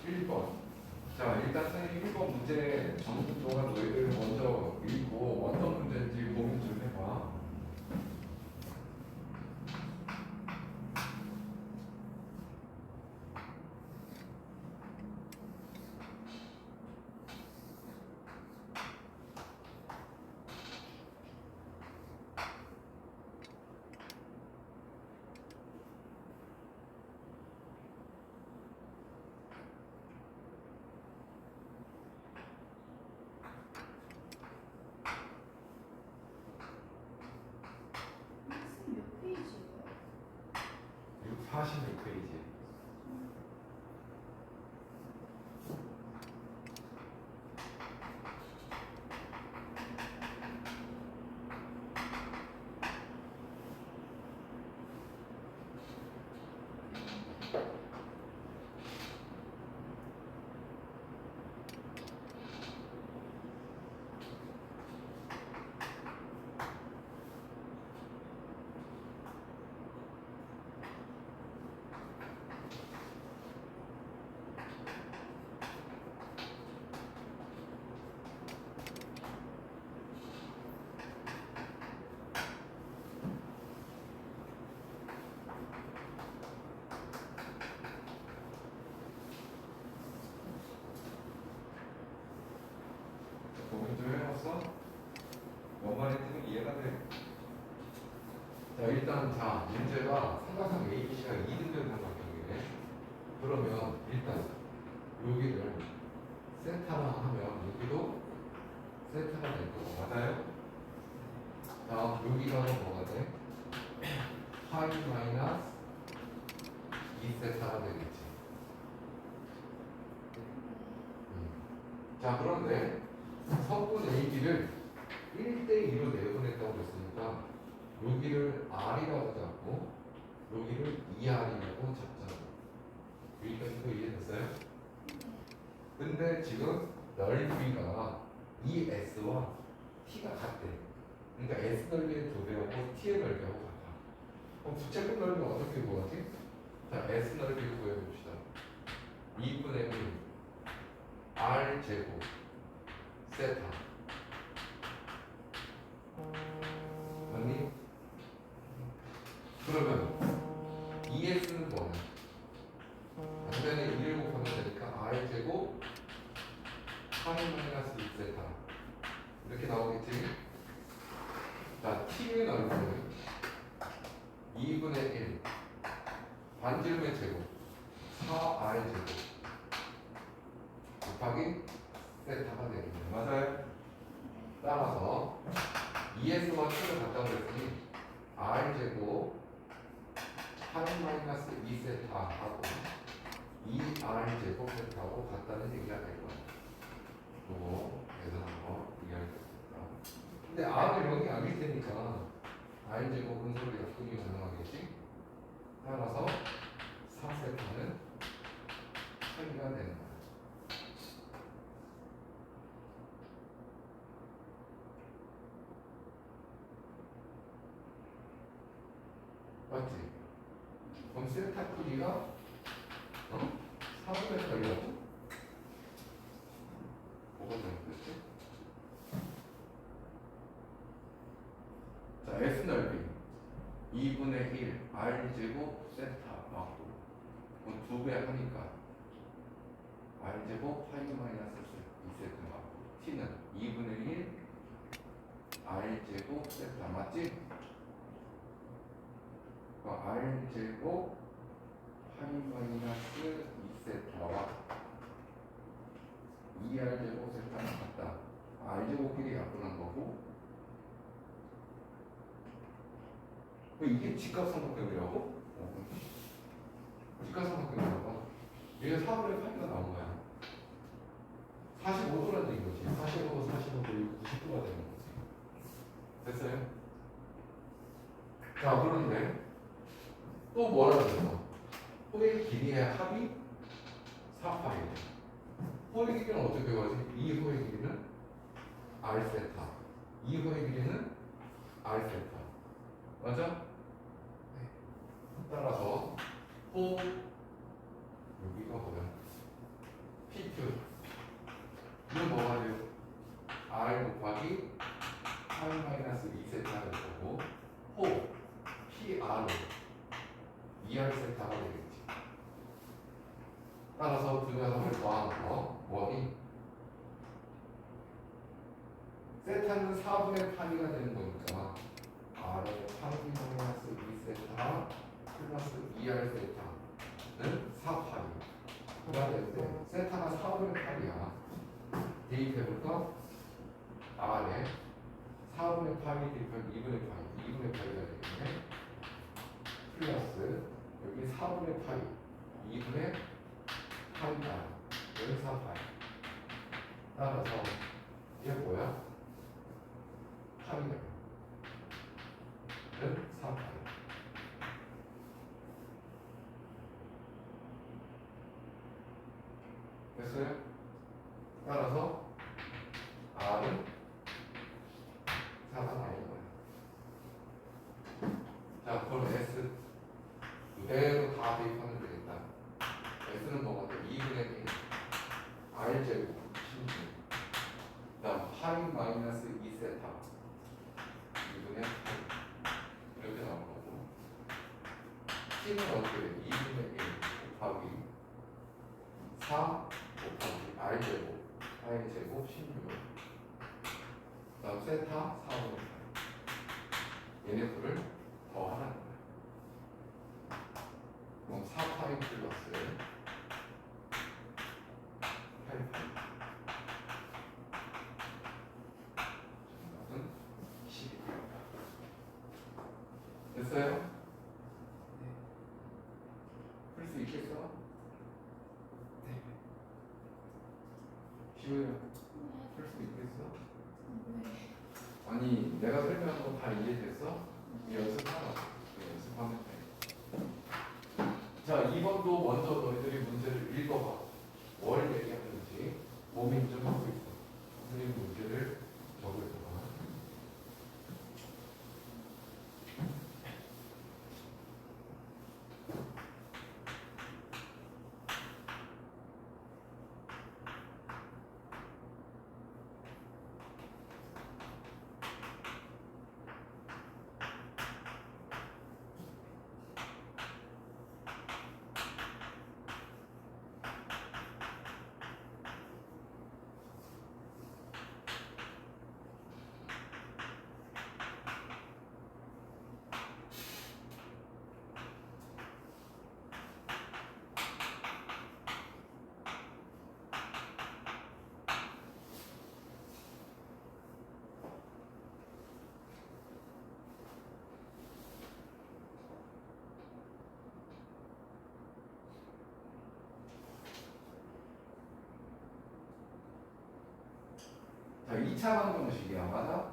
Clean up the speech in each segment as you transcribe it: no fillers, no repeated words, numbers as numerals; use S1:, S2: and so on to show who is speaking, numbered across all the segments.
S1: 1번. 자, 일단 선생님 1번 문제 정리 동안 너희들 먼저 읽고 어떤 문제인지 고민 좀 해봐.
S2: 학생 몇 페이지예요?
S1: 46페이지. 고민 좀 해봤어? 뭔 말인지는 이해가 돼. 자, 일단 문제가 삼각형 ABC가 2등변 삼각형이네. 그러면 일단 여기를 세타라 하면 여기도 세타가 될 거고 맞아요? 다음 여기가 뭐가 돼? 파이 마이너스 2세타가 되겠지. 자, 그런데 성분 AB를 1대2로 내보냈다고 했으니까 여기를 R이라고 잡고 여기를 2R이라고 잡자고. 여기까지 또 이해됐어요? 근데 지금 넓이가 이 S와 T가 같대. 그러니까 S 넓이의 2배하고 T의 넓이하고 같아. 그럼 부채꼴 넓이는 어떻게 구하지? 자, S 넓이 구해봅시다. 2분의 1 R 제곱 세타. 맞니? 그러면 2S는 뭐냐? 반면에 2를 곱하면 되니까 R 제곱 파이 마이너스 2세타 이렇게 나오겠지? 자, T의 넓이는 2분의 1 반지름의 제곱 4R 제곱 곱하기 세타가 되겠네. 맞아요? 따라서 2S와 T를 갖다 그랬으니 R 제곱 파이 마이너스 2세타하고 2R 제곱 세타하고 같다는 얘기가 될 거야. 요거 계산한 이해하겠습니다. 근데 R은 0이 아닐 테니까 R 제곱은 서로 약분이 가능하겠지? 따라서 4세타는 차이가 되는 거야. 맞지? 그럼 세타 크기가 4분의 8이라고? 뭐가 되는 거지? 자, S 넓이 2분의 1 R 제곱 세타 맞고 그럼 2배 하니까 R 제곱 파이 마이너스 2세타 맞고 T는 2분의 1 R 제곱 세타 맞지? R 제곱 파이 마이너스 2세타와 2R 제곱 세타는 같다. R 제곱끼리 약분한 거고 이게 직각삼각형이라고? 직각삼각형이라고? 얘가 4분의 8가 나온 거야. 45도라는 얘기지. 45도, 45도, 이거 90도가 되는 거지. 됐어요? 자, 그런데 또 뭐라 그랬어? 호의 길이의 합이 4파이래. 호의 길이는 어떻게 구하지? 이 호의 길이는 R세타, 이 호의 길이는 R세타. 맞아? 네. 따라서 호 여기가 뭐야? 따라서 두 녀석을 더하는 거 뭐니? 세타는 4분의 8이가 되는 거니까 R의 8이 마이너스 2세타 플러스 2R 세타는 4파이 그래야 되는데 세타가 4분의 8이야. 대입해볼까? R에 4분의 8이 대입하면 2분의 8 2분의 8이가 되겠네. 플러스 여기 4분의 8 2분의 8이다. 여기 4파이 따라서 이게 뭐야? 8이다. 는 4파이. 됐어요? 따라서 R은 4가 나오는 거야. 자, 그럼 S 그대로 다 대입하면 되겠다. S는 뭐가 돼? 2분의 1 R제곱 16. 그 다음 파이 마이너스 2세타 2분의 8 이렇게 나올 거고 T는 어떻게 돼? 2분의 1 곱하기 4 곱하기 R제곱 R제곱 16. 그 다음 세타 4분의 8 얘네 둘을 더하라는 거야. 그럼 4파이 플러스 8파이 정답은 12입니다. 됐어요? 풀 수 있겠어?
S3: 네.
S1: 시우야 풀 수 있겠어?
S2: 네.
S1: 아니 내가 설명한 거 다 이해됐어? 연습하라. 연습하면 돼. 자 2번도 먼저 너희들이 문제를 읽어봐. 뭘 얘기하는지 고민 좀 하고 있어. 선생님 문제를 적을 거야. 자, 2차 방정식이야, 맞아?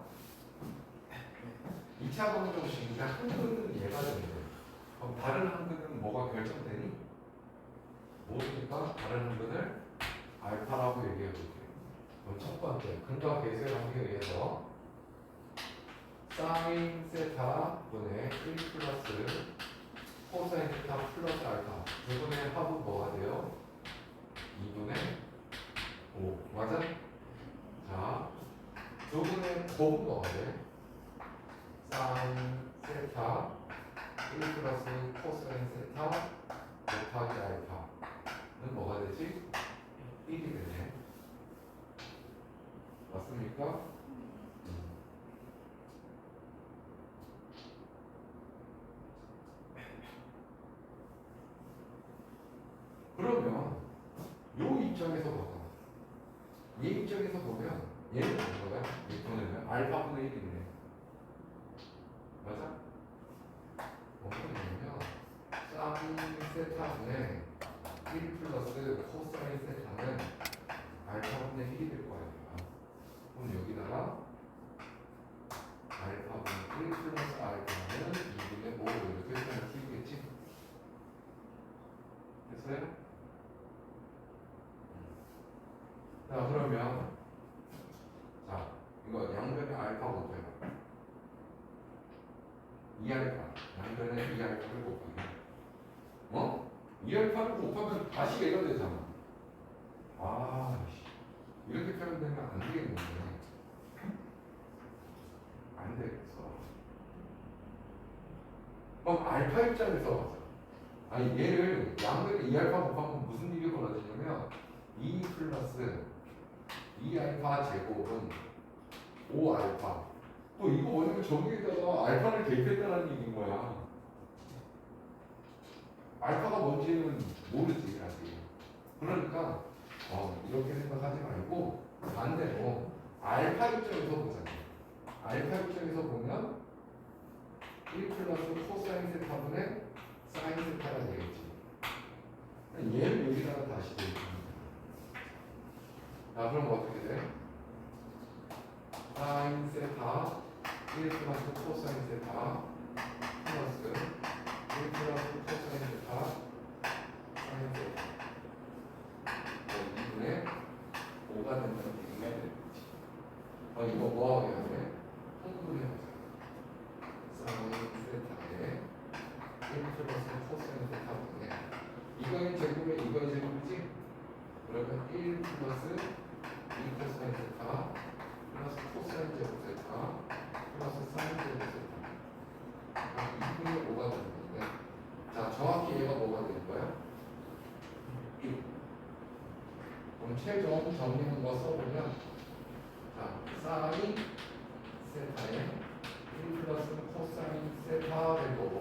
S1: 2차 방정식이니까 한글은 얘가 되는 거야. 그럼 다른 한글은 뭐가 결정되니? 모르니까 다른 한글을 알파라고 얘기해 볼게. 그럼 첫 번째, 근과 계수의 관계에 의해서 사인 세타 분의 1 플러스 코사인 세타 플러스 알파 두 분의 합은 뭐가 돼요? 2분의 5 맞아? 자, 두 분의 곱은 뭐가 돼? 사인 세타 1 플러스 코사인 세타 곱하기 알파는 뭐가 되지? 1이 되네. 맞습니까? 그러면 요 입장에서 봐봐. 얘 입장에서 보면 얘는 뭐야? 이번에는 알파분의 1이네. 맞아? 뭐가 되냐면 사인 세타분의 1 플러스 코사인 세타는 알파분의 1이 될 거야. 그럼 여기다가 알파분의 1 플러스 알파는 2분의 5 이렇게 쓰면 쓰이겠지? 됐어요? 자 그러면 자 이거 양변의 알파 곱해봐. 2알파 양변의 2알파를 곱하기 어? 2알파를 곱하면 다시 얘가 되잖아. 아 이렇게 표현되면 안 되겠는데 안 되겠어. 그럼 알파 입장에서 아니 얘를 양변의 2알파 곱하면 무슨 일이 벌어지냐면 2 플러스 2알파 제곱은 5알파. 또 이거 뭐냐면 저기에다가 알파를 대입했다는 얘기인 거야. 알파가 뭔지는 모르지 아직. 그러니까 이렇게 생각하지 말고 반대로 알파 입장에서 보자. 알파 입장에서 보면 1 플러스 코사인 세타분의 사인 세타가 되겠지. 얘를 여기다가 다시 대입합니다. 자, 그럼 어떻게 돼? 사인 세타 1 플러스 코사인 세타 플러스 1 플러스 코사인 세타 사인 세타 2분의 5가 된다는 얘기가 되겠지. 이거 뭐 하게 하네? 통분해보자. 사인 세타에 1 플러스 코사인 세타분의 이거의 제곱에 이거의 제곱이지? 그러면 1 플러스 2 코사인 세타 플러스 코사인 제곱 세타 플러스 사인 제곱 세타 2분의 5가 되는 건데, 자 정확히 얘가 뭐가 되는 거야? 1. 그럼 최종 정리한 거 써보면 자 사인 세타에 1 플러스 코사인 세타 될 거고,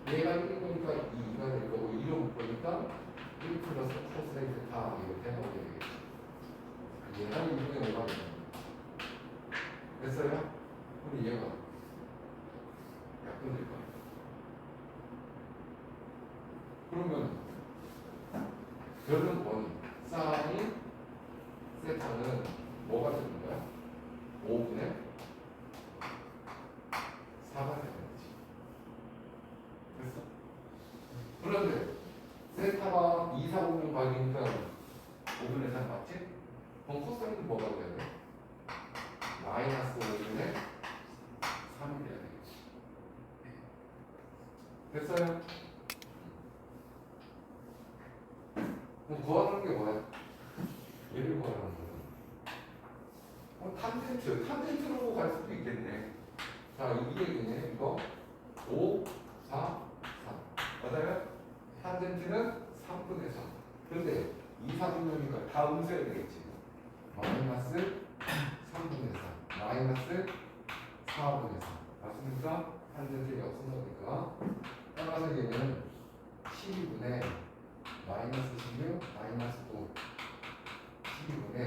S1: 얘가 1인 거니까 2가 될 거고, 2로 묶으니까 1 플러스 코사인 세타 이거 해나오게 되겠지. 얘가 2분의 5가 되는 거야. 됐어요? 그럼 얘가 약분될 거야. 그러면 결론 원인 사인 세타는 뭐가 되는 거야? 5분의 4가 되는 거지. 됐어? 그런데 세타가 2, 4, 5면 각이니까 5분의 4 맞지? 그럼 코사인은 뭐가 돼야 돼? 마이너스 5분의 3이 돼야 되겠지. 됐어요? 그럼 구하는 게 뭐야? 얘를 구하는 거야. 탄젠트로 갈 수도 있겠네. 자, 이 얘기네. 이거 5, 4, 3. 맞아요? 탄젠트는 3분의 3. 근데 2, 4분이니까 다 음수해야 되겠지. 마이너스 3분의 4. 마이너스 4분의 4. 맞습니까? 탄젠트가 없은 거니까. 따라서 얘는 12분의 마이너스 16, 마이너스 5. 12분의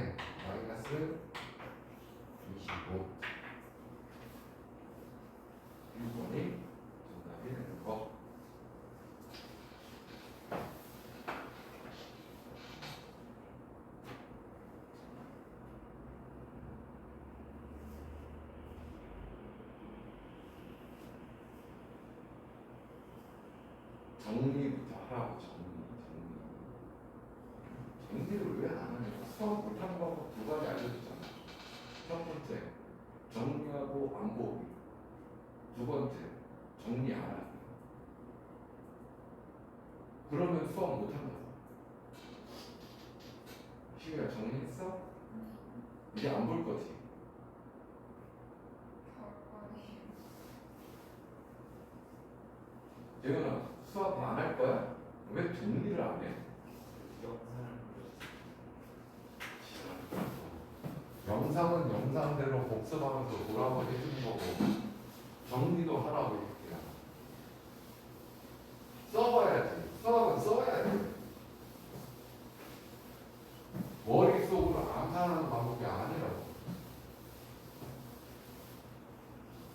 S1: 마이너스 25. 1번이 정답이 되는 거. 정리부터 하라고. 정리를 왜 안 하냐고. 수업 못하는 방법 두 가지 알려주잖아. 첫 번째, 정리하고 안 보기. 두 번째, 정리 안 하기. 그러면 수업 못한다. 시우야 정리했어? 이제 안 볼 거지? 재현아 수업 안 할 거야? 왜 정리를 안 해? 영상은 영상대로 복습하면서 돌아오게 해주는 거고, 정리도 하라고 이렇게. 써봐야지. 수업은 써야 돼. 머릿속으로 암산하는 방법이 아니라고.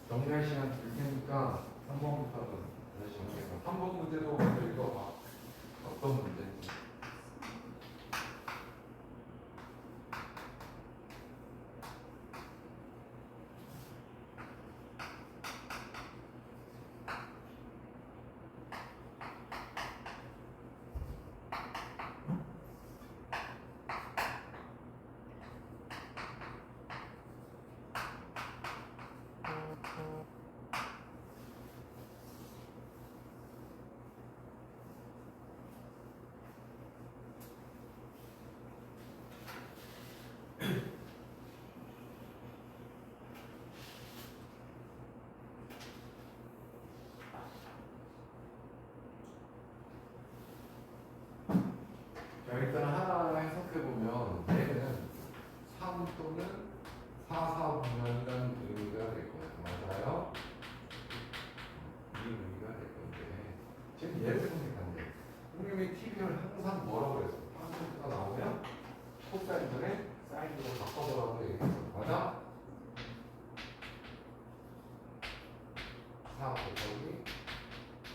S1: 정리할 시간 줄 테니까 3번부터는 다시 정리해서 3번 문제도 먼저 읽어봐. 어떤 문제인지. 자, 일단 하나하나 해석해보면 얘는 3 또는 4, 4 분면이라는 의미가 될 거예요. 맞아요? 이 의미가 될 건데 지금 얘를 선택한대. 선생님이 TV를 항상 뭐라고 그랬어? 파란색가 나오면 코사인들의 사인으로 바꿔보라고 얘기했어. 맞아? 4 곱하기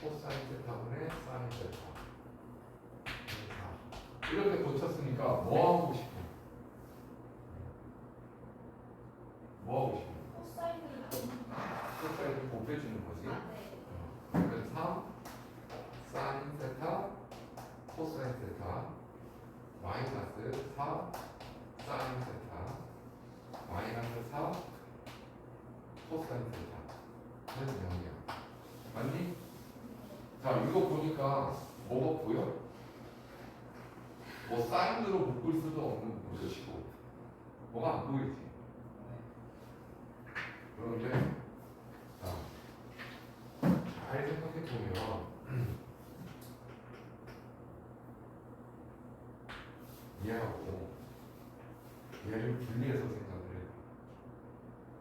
S1: 코사인 세타분의 사인 세타. 이렇게 고쳤으니까 뭐 하고 싶어? 뭐 하고 싶어?
S2: 코사인을
S1: 코사인을 곱해주는 거지.
S2: 네.
S1: 그러면 3 사인 세타 코사인 세타 마이너스 4 사인 세타 마이너스 4 코사인 세타 하는 명이야. 맞니? 자, 이거 보니까 뭐가 보여? 뭐 사인으로 묶을 수도 없는 것이고 뭐가 안 보이지? 그런데 자, 잘 생각해 보면 얘하고 얘를 분리해서 생각을 해.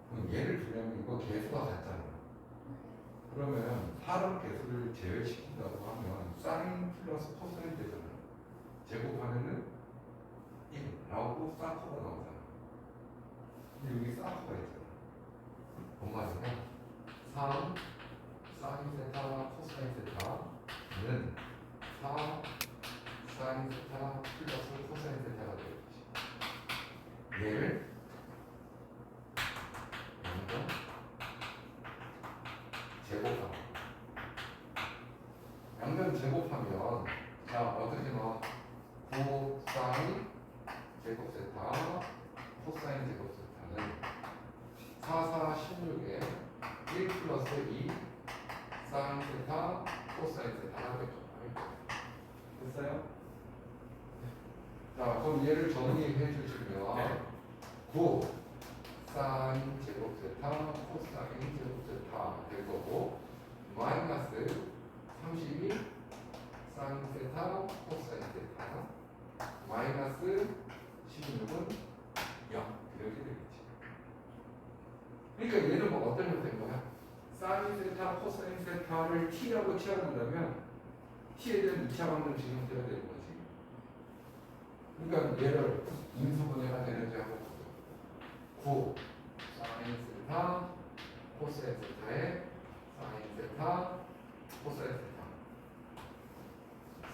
S1: 그럼 얘를 분리하면 이거 개수가 같잖아. 그러면 사람 개수를 제외시킨다고 하면 사인 플러스 코사인 되잖아. 제곱하면은 1 나오고 사커가 나오잖아. 근데 여기 사커가 있잖아. 뭔 말이냐? 3 사인 세타 코사인 세타는 4 사인 세타 플러스 코사인 세타가 되겠지. 얘를 먼저 제곱하고 양면 제곱하면 자 어떻게 나와? 9 사인 제곱 세타 코사인 제곱 세타는 4, 4, 16에 1 플러스 2 사인 세타 코사인 세타가 되죠. 됐어요? 자 그럼 얘를 정리해 주시면 9 사인 제곱 세타 코사인 제곱 세타 될 거고 마이너스 32 사인 세타 코사인 세타 마이너스 16은 0 이렇게 되겠지. 그러니까 얘는 뭐 어떤 형태인 거야? 사인 세타 코사인 세타를 t라고 취하는다면 t에 대한 2차 방정식 형태가 되는 거지. 그러니까 얘를 인수분해가 되는지 한번 보자. 9 사인 세타 코사인 세타의 사인 세타 코사인 세타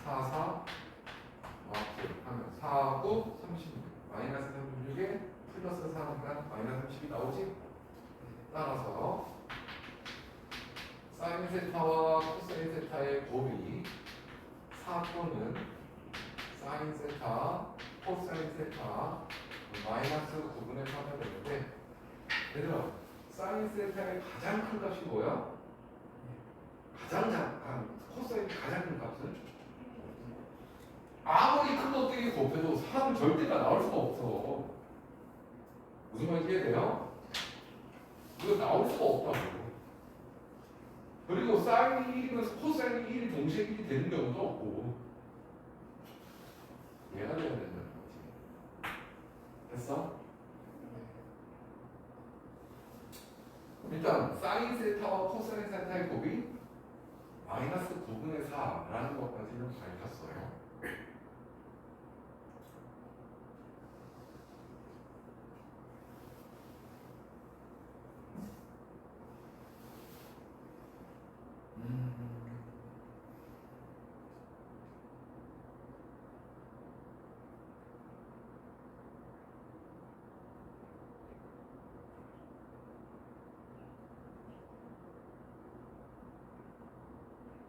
S1: 4, 4 하면 4, 9, 36 마이너스 36에 플러스 4니까 마이너스 30이 나오지? 따라서 사인 세타와 코사인 세타의 곱이 4 또는 사인 세타 코사인 세타 마이너스 9분의 3이 되는데 얘들아 사인 세타의 가장 큰 값이 뭐야? 가장 작은 코사인이 가장 큰 값은? 아무리 큰 것들이 곱해도 3 절대가 나올 수가 없어. 무슨 말인지 이해돼요? 이거 나올 수가 없다고. 그리고 사인이 1이면 코사인이 1이 동시에 1이 되는 경우도 없고 얘가 돼야 된다는 거지. 됐어? 일단 사인 세타와 코사인 세타의 곱이 마이너스 9분의 4라는 것까지는 밝혔어요.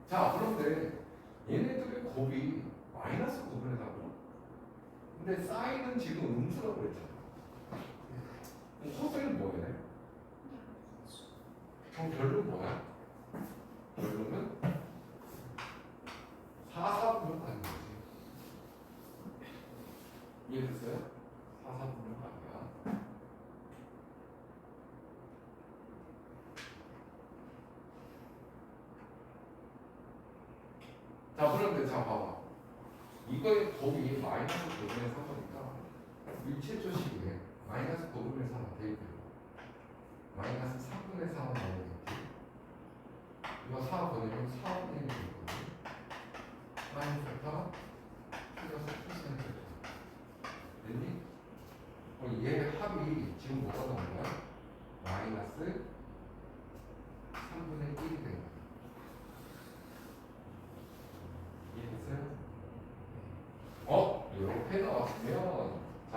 S1: 자, 그런데 얘네들의 곱이 마이너스 9분의 4고 근데 사인은 지금 음수라고 그랬잖아. 그럼 코사인은 뭐해? 그럼 결론 뭐야? 결론은 4, 4분면 가는 거지. 이해됐어요? 4, 4분면 가는 거야. 자, 그런데 자 봐봐. 이거의 곱이 마이너스 9분의 3이니까 일체조식이에요. 마이너스 9분의 3은 대입해요. 마이너스 3분의 3은 나오겠지. 이거 4 보내면 4분의 1이 되거든요. 사인 세타 플러스 코사인 세타 됐니? 얘 합이 지금 뭐가 나온 거야? 마이너스 3분의 1이 된 거야. 이해됐어요? 이렇게 나왔으면 자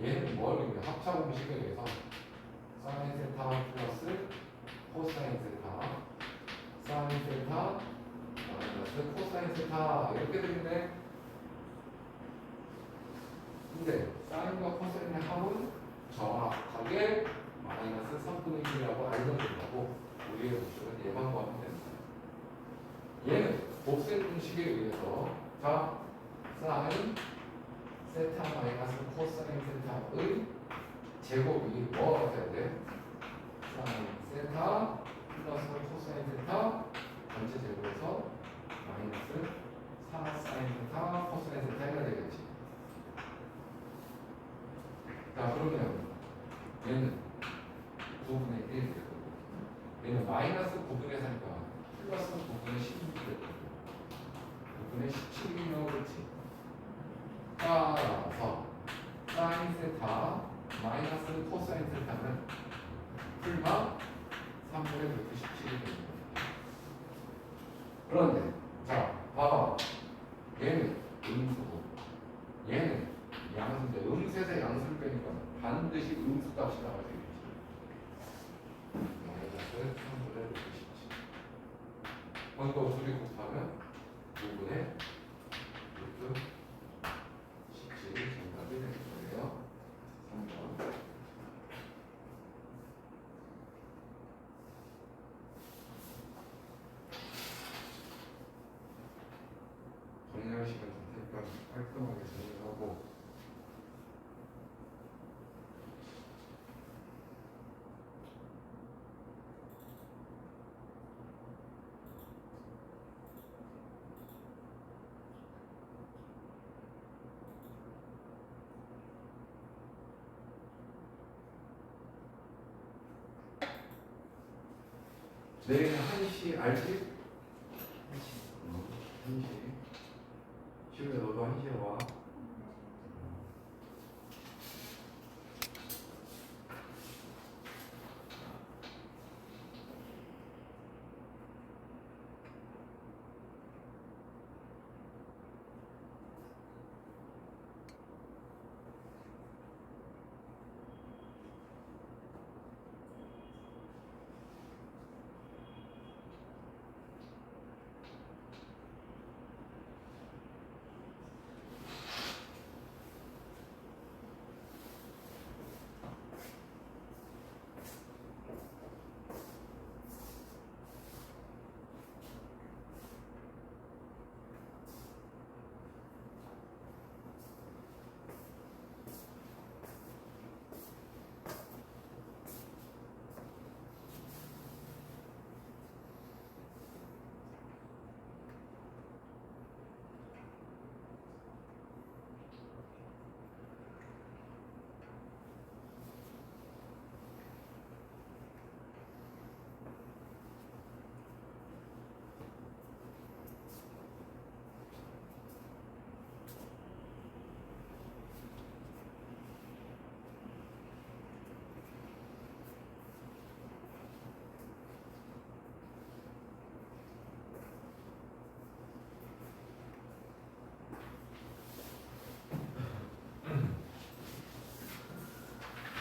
S1: 얘는 뭘 의미해? 합차 공식에 의해서 사인 세타 플러스 코사인 세타 사인 세타 마이너스 코사인 세타 이렇게 되겠네. 근데 사인과 코사인의 합은 정확하게 마이너스 3분의 1이라고 알려준다고 우리의 목적은 예방하면 된다. 얘는 곱셈 공식에 의해서 자 사인 세타 마이너스 코사인 세타의 제곱이 뭐가 돼야 돼? 사인 세타 플러스 코사인 세타 전체 제곱에서 마이너스 4 사인 세타 코사인 세타가 되겠지. 자 그러면 얘는 9분의 1이 되고 얘는 마이너스 9분의 4니까 플러스 9분의 16이 되고 9분의 17이 나오겠지. 따라서 사인 세타 마이너스 코사인 세타는 풀마 3분의 197이 됩니다. 그런데 자 봐봐 얘는 음수고 얘는 양수인데 음수에서 양수를 빼니까 반드시 음수 값이 나와야 되겠지. 마이너스 3분의 197 이거 둘이 곱하면 5분의 루트 17 정답이 되는 거예요. 3번. 정리하시면 될 테니까 깔끔하게 정리하고 내일은 1시 알지? 1시 시우야 너도 1시에 와.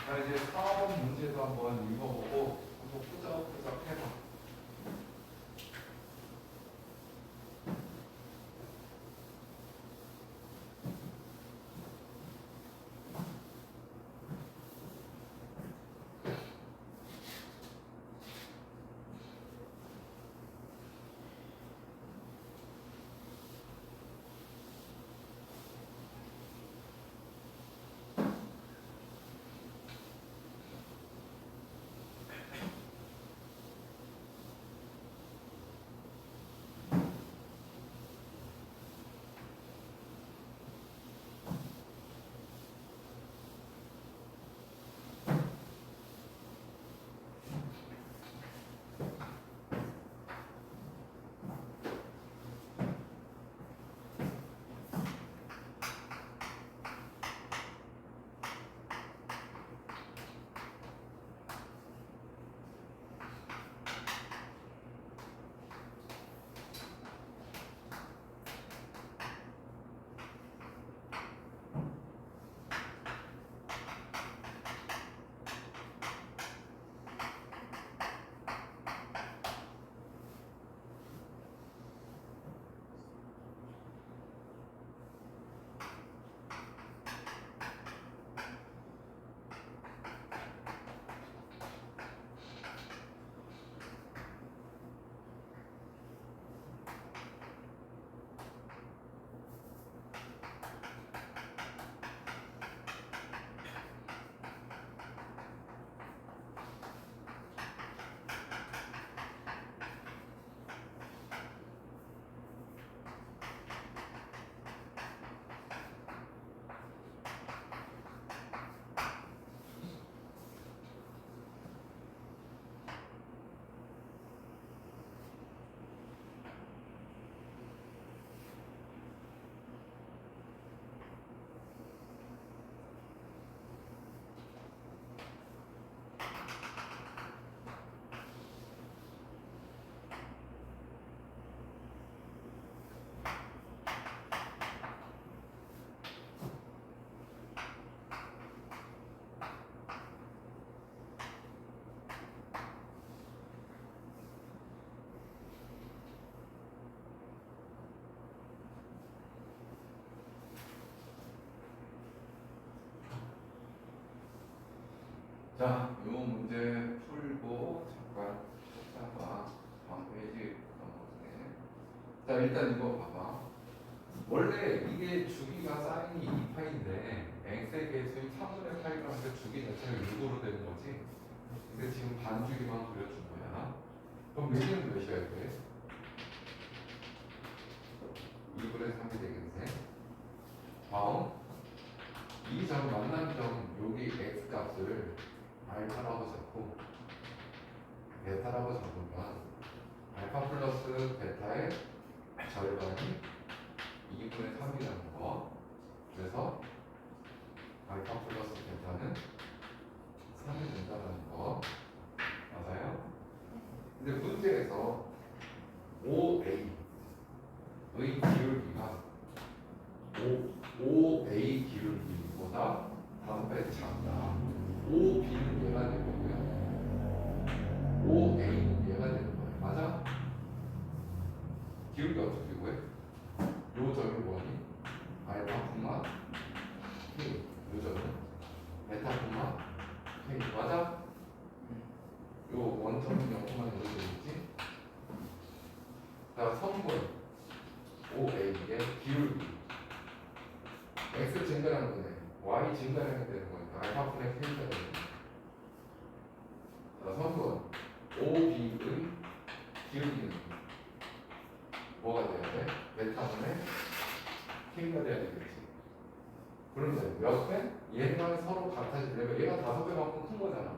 S1: 자 이제 4번 문제도 한번 읽어보고 한번 끄적끄적 해봐. 자, 요 문제 풀고 잠깐 찾다가 다음 페이지 넘어가네. 자, 일단 이거 봐봐. 원래 이게 주기가 사인이 2파인데 x에 대해서의 3분의 8이라는 게 주기 자체가 6으로 되는 거지. 근데 지금 반주기만 그려준 거야. 그럼 여기는 몇이야 이게? 2분의 3이 되겠네. 다음 이 점 만난 점 여기 x 값을 알파라고 잡고 베타라고 잡으면 알파 플러스 베타의 절반이 2분의 3이라는 거. 그래서 알파 플러스 베타는 3이 된다는 거. 맞아요? 근데 문제에서 OA의 기울기가 5A 기울기보다 5배 작다. 5B는 얘가 되는 거고요. 5A는 얘가 되는 거예요. 맞아? 기울기 어떻게 구해? 요 점이 뭐니? 알파 콤마 K. 요 점은 베타 콤마 K. 맞아? 요 원점은 0콤마 되겠지? 자, 성분 OA의 기울기 X 증가하는 거네. Y 증가하게 되는 거니까 알파분의 K가 되는 거야. 자, 성분 OB의 기울기는 뭐가 돼야 돼? 베타분의 K가 돼야 되겠지. 그러면 몇 배? 얘랑 서로 같아지려면 얘가 5배만큼 큰 거잖아.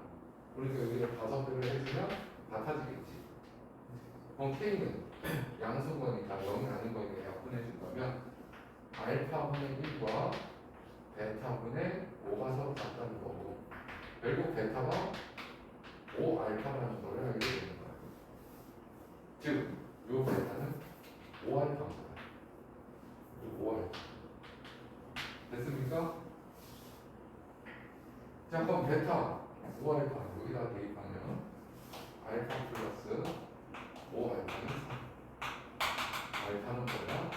S1: 그러니까 여기를 5배를 해주면 같아지겠지. 그럼 K는 양수거니까 0이 아닌 거니까 약분해 준다면 알파분의 1과 베타분의 5가 서로 같다는 거고 결국 베타가 5알파라는 걸 알게 되는 거야. 즉, 요 베타는 5알파입니다. 5알파. 됐습니까? 자, 그럼 베타 5알파 여기다 대입하면 알파 플러스 5알파는 3. 알파는 뭐야?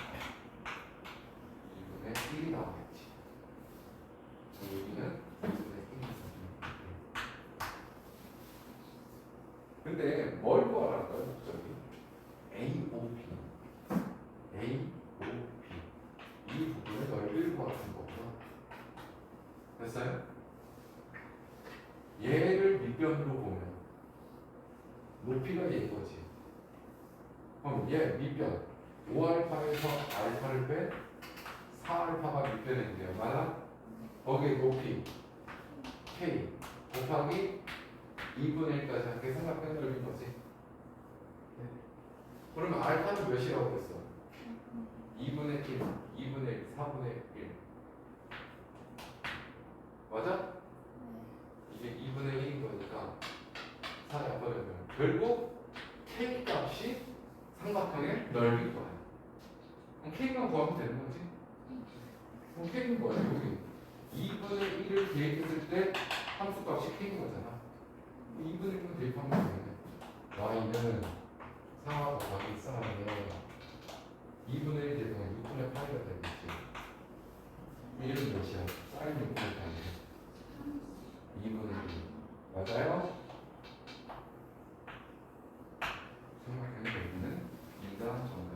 S1: 2분의 1이 나오겠지. 여기는 2분의 1이 근데 뭘 구하라는 거야, 목적이? AOP. AOP. 이 부분의 넓이를 구하라는 거구나. 됐어요? 얘를 밑변으로 보면 높이가 얘거지. 그럼 얘 밑변 5알파에서 알파를 빼 4알파가 밑변인데요. 맞아? 거기에 높이 K 곱하기 2분의 1까지 함께 삼각형 넓인 거지. 그러면 알파는 몇이라고 했어? 2분의 1, 2분의 1, 4분의 1. 맞아? 이게 2분의 1인 거니까 4 약분하면 결국 K 값이 삼각형의 넓이인 거야. 그럼 K만 구하면 되는 거지? 그럼 K는 뭐야? 여기 2분의 1을 대입했을 때 함수 값이 K인 거잖아. 2분의 1을 대입하면 되겠네. Y는 4 곱하기 4에 2분의 1 대입하면 6분의 8이가 되겠지. 이름 몇이야? 사인 6분의 8이야. 2분의 1. 맞아요? 삼각형의 넓이는 2가 정도.